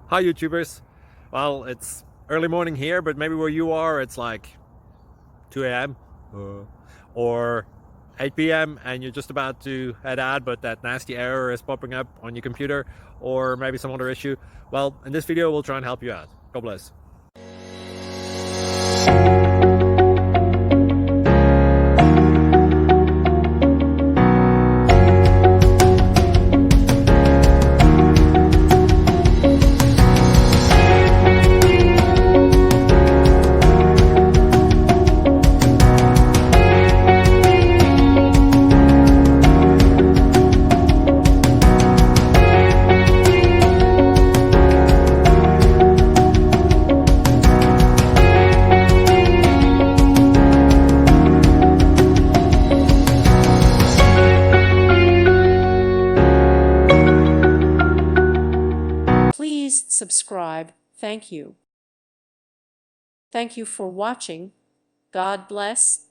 Hi YouTubers. Well, it's early morning here, but maybe where you are it's like 2 a.m. or 8 p.m. and you're just about to head out, but that nasty error is popping up on your computer, or maybe some other issue. Well, in this video we'll try and help you out. God bless. Please subscribe. Thank you. Thank you for watching. God bless.